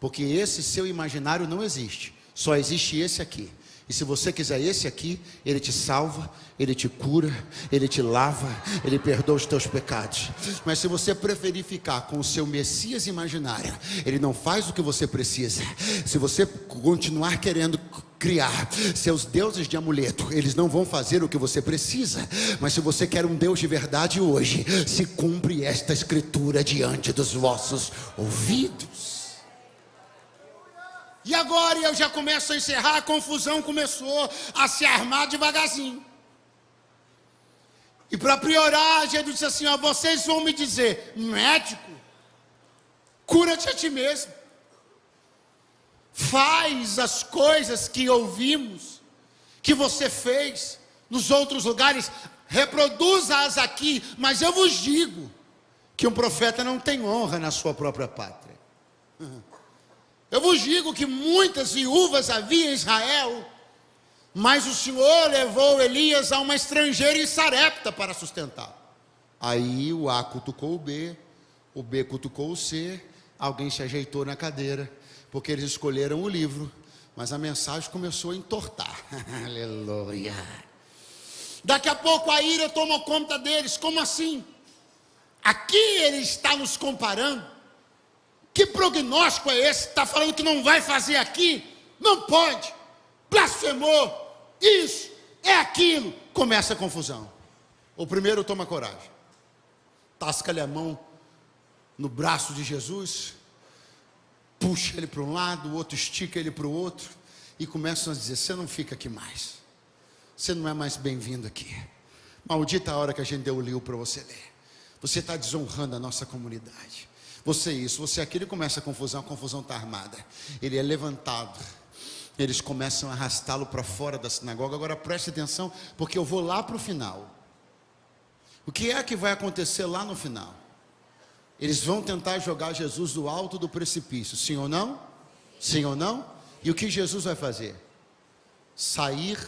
porque esse seu imaginário não existe, só existe esse aqui. E se você quiser esse aqui, ele te salva, ele te cura, ele te lava, ele perdoa os teus pecados. Mas se você preferir ficar com o seu Messias imaginário, ele não faz o que você precisa. Se você continuar querendo criar seus deuses de amuleto, eles não vão fazer o que você precisa. Mas se você quer um Deus de verdade hoje, se cumpre esta Escritura diante dos vossos ouvidos. E agora eu já começo a encerrar, a confusão começou a se armar devagarzinho. E para piorar, Jesus disse assim, ó, vocês vão me dizer, médico, cura-te a ti mesmo. Faz as coisas que ouvimos, que você fez nos outros lugares, reproduza-as aqui, mas eu vos digo que um profeta não tem honra na sua própria pátria. Eu vos digo que muitas viúvas havia em Israel, mas o Senhor levou Elias a uma estrangeira em Sarepta para sustentar. Aí o A cutucou o B cutucou o C, alguém se ajeitou na cadeira, porque eles escolheram o livro, mas a mensagem começou a entortar. Aleluia. Daqui a pouco a ira tomou conta deles. Como assim? Aqui ele está nos comparando. Que prognóstico é esse? Está falando que não vai fazer aqui? Não pode. Blasfemou. Isso, é aquilo. Começa a confusão. O primeiro toma coragem. Tasca-lhe a mão no braço de Jesus. Puxa ele para um lado, o outro estica ele para o outro. E começam a dizer, você não fica aqui mais. Você não é mais bem-vindo aqui. Maldita a hora que a gente deu o livro para você ler. Você está desonrando a nossa comunidade. Você isso, você aquilo, começa a confusão está armada. Ele é levantado, eles começam a arrastá-lo para fora da sinagoga. Agora preste atenção, porque eu vou lá para o final. O que é que vai acontecer lá no final? Eles vão tentar jogar Jesus do alto do precipício, sim ou não? Sim ou não? E o que Jesus vai fazer? Sair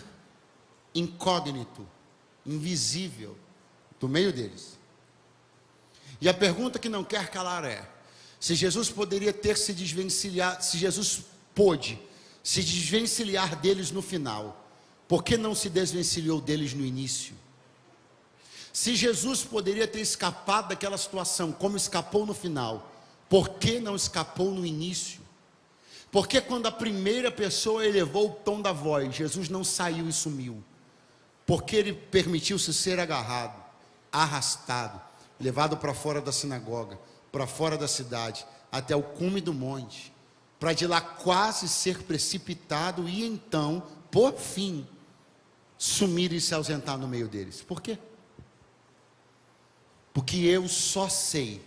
incógnito, invisível, do meio deles. E a pergunta que não quer calar é, se Jesus poderia ter se desvencilhado, se Jesus pôde se desvencilhar deles no final, por que não se desvencilhou deles no início? Se Jesus poderia ter escapado daquela situação, como escapou no final, por que não escapou no início? Porque quando a primeira pessoa elevou o tom da voz, Jesus não saiu e sumiu, porque ele permitiu-se ser agarrado, arrastado, levado para fora da sinagoga, para fora da cidade, até o cume do monte, para de lá quase ser precipitado e então, por fim, sumir e se ausentar no meio deles. Por quê? Porque eu só sei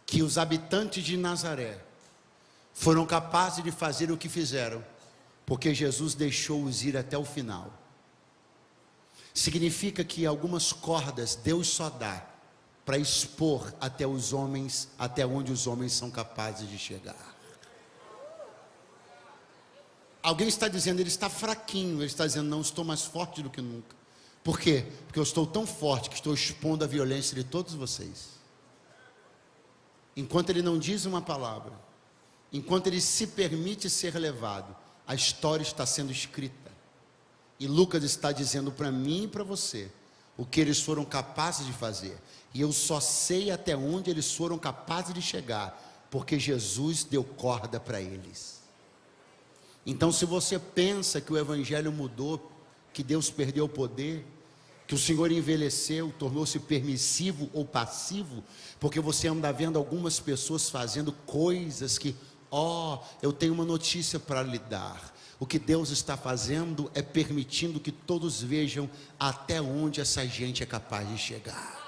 que os habitantes de Nazaré foram capazes de fazer o que fizeram, porque Jesus deixou-os ir até o final. Significa que algumas cordas Deus só dá para expor até os homens, até onde os homens são capazes de chegar. Alguém está dizendo, ele está fraquinho. Ele está dizendo, não, estou mais forte do que nunca. Por quê? Porque eu estou tão forte que estou expondo a violência de todos vocês. Enquanto ele não diz uma palavra, enquanto ele se permite ser levado, a história está sendo escrita. E Lucas está dizendo para mim e para você o que eles foram capazes de fazer. E eu só sei até onde eles foram capazes de chegar, porque Jesus deu corda para eles. Então, se você pensa que o evangelho mudou, que Deus perdeu o poder, que o Senhor envelheceu, tornou-se permissivo ou passivo, porque você anda vendo algumas pessoas fazendo coisas que, eu tenho uma notícia para lhe dar. O que Deus está fazendo é permitindo que todos vejam até onde essa gente é capaz de chegar.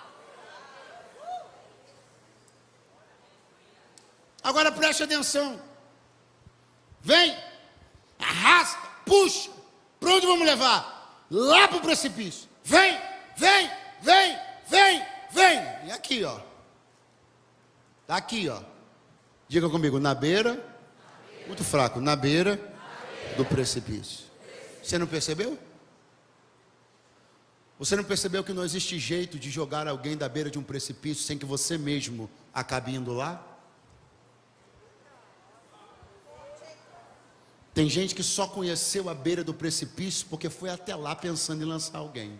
Agora preste atenção. Vem, arrasta, puxa. Para onde vamos levar? Lá para o precipício. Vem, vem, vem, vem, vem. E aqui, ó. Está aqui, ó. Diga comigo, na beira. Muito fraco, na beira do precipício. Você não percebeu? Você não percebeu que não existe jeito de jogar alguém da beira de um precipício sem que você mesmo acabe indo lá? Tem gente que só conheceu a beira do precipício porque foi até lá pensando em lançar alguém.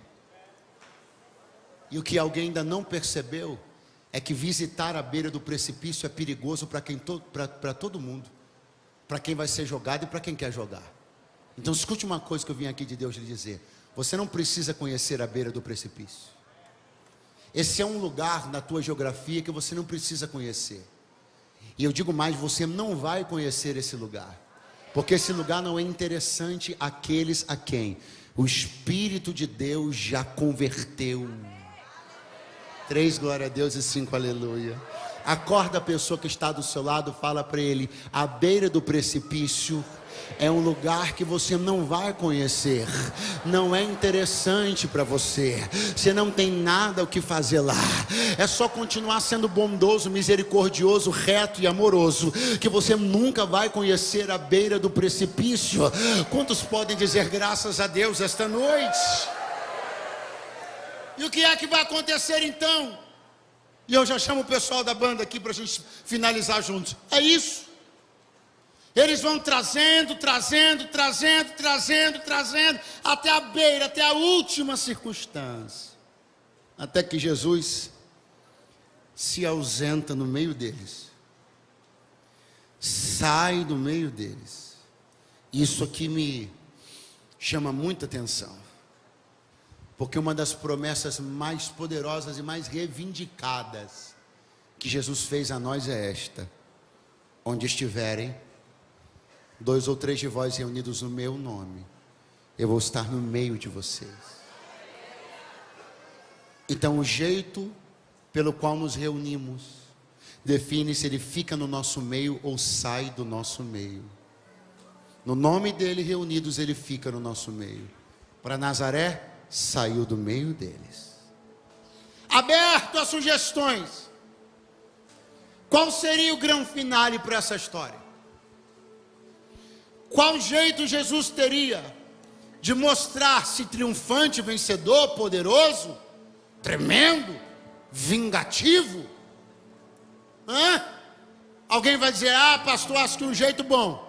E o que alguém ainda não percebeu é que visitar a beira do precipício é perigoso para todo mundo. Para quem vai ser jogado e para quem quer jogar. Então escute uma coisa que eu vim aqui de Deus lhe dizer. Você não precisa conhecer a beira do precipício. Esse é um lugar na tua geografia que você não precisa conhecer. E eu digo mais, você não vai conhecer esse lugar. Porque esse lugar não é interessante àqueles a quem o Espírito de Deus já converteu. 3 glória a Deus e 5 aleluia. Acorda a pessoa que está do seu lado, fala para ele: a beira do precipício é um lugar que você não vai conhecer, não é interessante para você, você não tem nada o que fazer lá, é só continuar sendo bondoso, misericordioso, reto e amoroso, que você nunca vai conhecer a beira do precipício. Quantos podem dizer graças a Deus esta noite? E o que é que vai acontecer então? E eu já chamo o pessoal da banda aqui para a gente finalizar juntos. É isso. Eles vão trazendo, até a beira, até a última circunstância. Até que Jesus se ausenta no meio deles. Sai do meio deles. Isso aqui me chama muita atenção. Porque uma das promessas mais poderosas e mais reivindicadas que Jesus fez a nós é esta: onde estiverem 2 ou 3 de vós reunidos no meu nome, eu vou estar no meio de vocês. Então o jeito pelo qual nos reunimos define se ele fica no nosso meio ou sai do nosso meio. No nome dele reunidos, ele fica no nosso meio. Para Nazaré, saiu do meio deles. Aberto a sugestões. Qual seria o grande finale para essa história? Qual jeito Jesus teria de mostrar-se triunfante, vencedor, poderoso, tremendo, vingativo? Alguém vai dizer: pastor, acho que um jeito bom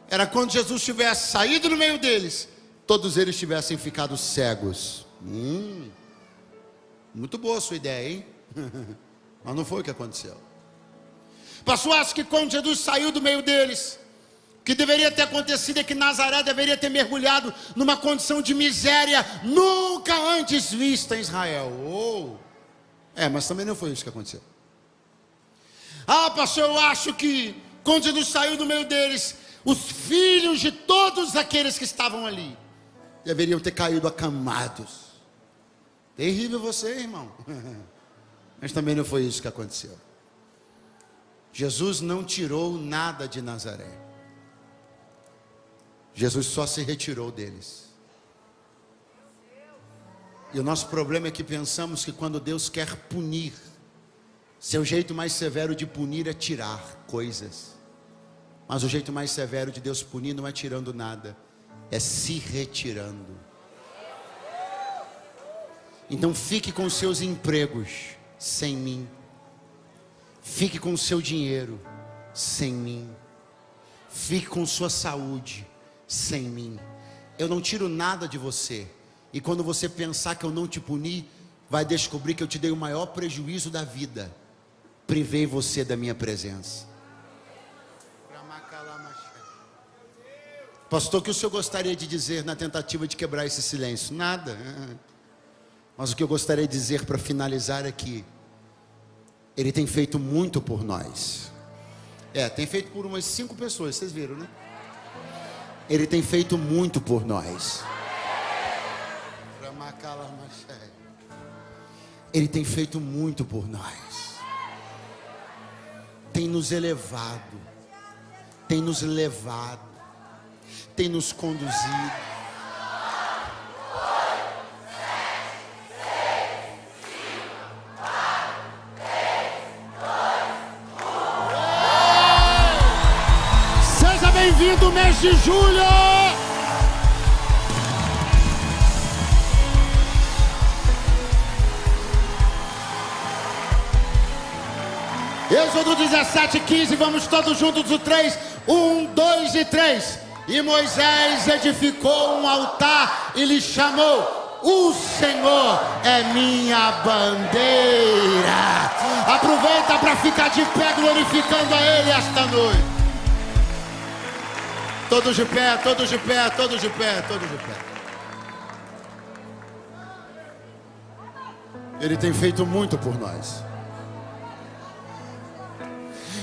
era quando Jesus tivesse saído no meio deles, todos eles tivessem ficado cegos. Muito boa a sua ideia, hein? Mas não foi o que aconteceu. Pastor, acho que quando Jesus saiu do meio deles, o que deveria ter acontecido é que Nazaré deveria ter mergulhado numa condição de miséria nunca antes vista em Israel. Mas também não foi isso que aconteceu. Pastor, eu acho que quando Jesus saiu do meio deles, os filhos de todos aqueles que estavam ali deveriam ter caído acamados. Terrível você, irmão. Mas também não foi isso que aconteceu. Jesus não tirou nada de Nazaré. Jesus só se retirou deles. E o nosso problema é que pensamos que quando Deus quer punir, seu jeito mais severo de punir é tirar coisas. Mas o jeito mais severo de Deus punir não é tirando nada, é se retirando. Então fique com seus empregos sem mim. Fique com seu dinheiro sem mim. Fique com sua saúde sem mim. eu não tiro nada de você. E quando você pensar que eu não te puni, vai descobrir que eu te dei o maior prejuízo da vida. Privei você da minha presença. Pastor, o que o senhor gostaria de dizer na tentativa de quebrar esse silêncio? Nada. Mas o que eu gostaria de dizer para finalizar é que Ele tem feito muito por nós. Tem feito por umas 5 pessoas, vocês viram, né? Ele tem feito muito por nós. Ele tem feito muito por nós. Tem nos elevado, tem nos levado, tem nos conduzido. Seja bem-vindo, mês de julho. Êxodo 17:15, vamos todos juntos do 3, 1, 2 e 3. E Moisés edificou um altar e lhe chamou: o Senhor é minha bandeira. Aproveita para ficar de pé glorificando a Ele esta noite. Todos de pé, todos de pé, todos de pé, todos de pé. Ele tem feito muito por nós.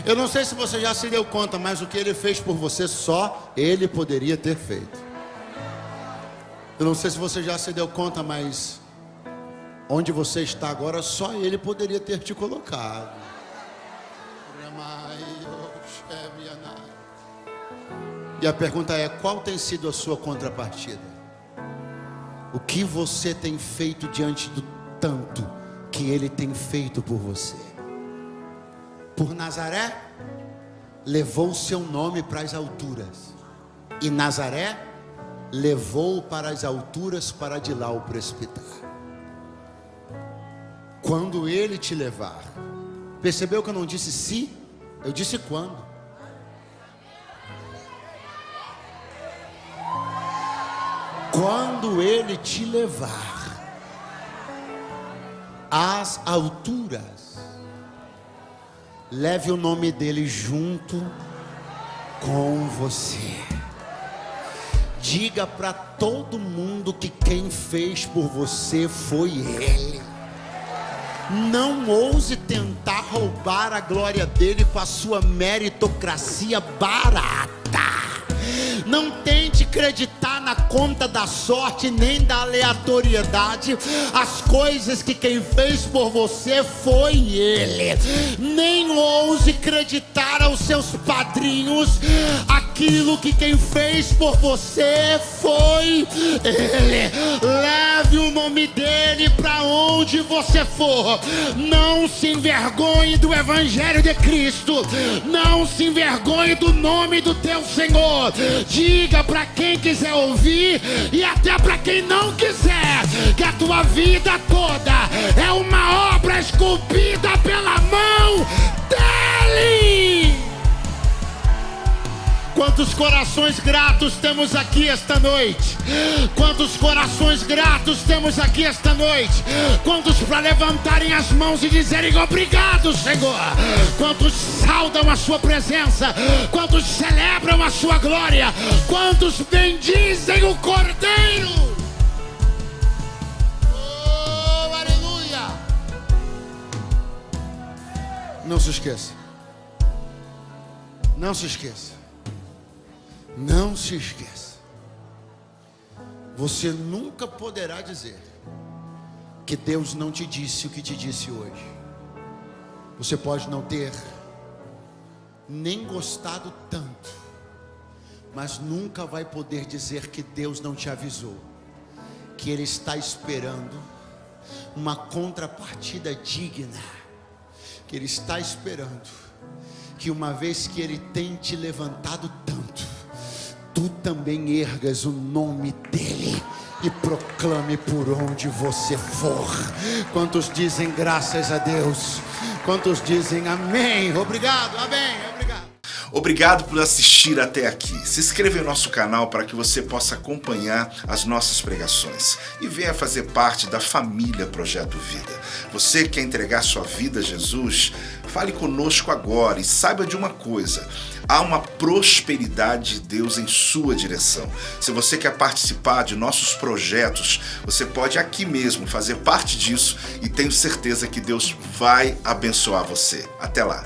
Eu não sei se você já se deu conta, mas o que Ele fez por você, só Ele poderia ter feito. Eu não sei se você já se deu conta, mas onde você está agora, só Ele poderia ter te colocado. E a pergunta é: qual tem sido a sua contrapartida? O que você tem feito diante do tanto que Ele tem feito por você? Por Nazaré, levou o seu nome para as alturas. E Nazaré levou para as alturas para de lá o precipitar. Quando Ele te levar, percebeu que eu não disse se, eu disse quando. Quando Ele te levar às alturas, leve o nome dele junto com você. Diga para todo mundo que quem fez por você foi Ele. Não ouse tentar roubar a glória dele com a sua meritocracia barata. Não tente acreditar na conta da sorte nem da aleatoriedade. As coisas que quem fez por você foi Ele. Nem ouse acreditar aos seus padrinhos. Aquilo que quem fez por você foi Ele. Leve o nome dele para onde você for. Não se envergonhe do Evangelho de Cristo. Não se envergonhe do nome do teu Senhor. Diga para quem quiser ouvir e até para quem não quiser, que a tua vida toda é uma obra esculpida pela mão dele. Quantos corações gratos temos aqui esta noite? Quantos corações gratos temos aqui esta noite? Quantos para levantarem as mãos e dizerem obrigado, Senhor? Quantos saudam a sua presença? Quantos celebram a sua glória? Quantos bendizem o Cordeiro? Oh, aleluia! Não se esqueça. Não se esqueça. Não se esqueça. Você nunca poderá dizer que Deus não te disse o que te disse hoje. Você pode não ter nem gostado tanto, mas nunca vai poder dizer que Deus não te avisou, que Ele está esperando uma contrapartida digna, que Ele está esperando que uma vez que Ele tem te levantado tanto, tu também ergas o nome dele e proclame por onde você for. Quantos dizem graças a Deus? Quantos dizem amém? Obrigado, amém, obrigado. Obrigado por assistir até aqui. Se inscreva em nosso canal para que você possa acompanhar as nossas pregações e venha fazer parte da família Projeto Vida. Você quer entregar sua vida a Jesus? Fale conosco agora e saiba de uma coisa: há uma prosperidade de Deus em sua direção. Se você quer participar de nossos projetos, você pode aqui mesmo fazer parte disso e tenho certeza que Deus vai abençoar você. Até lá!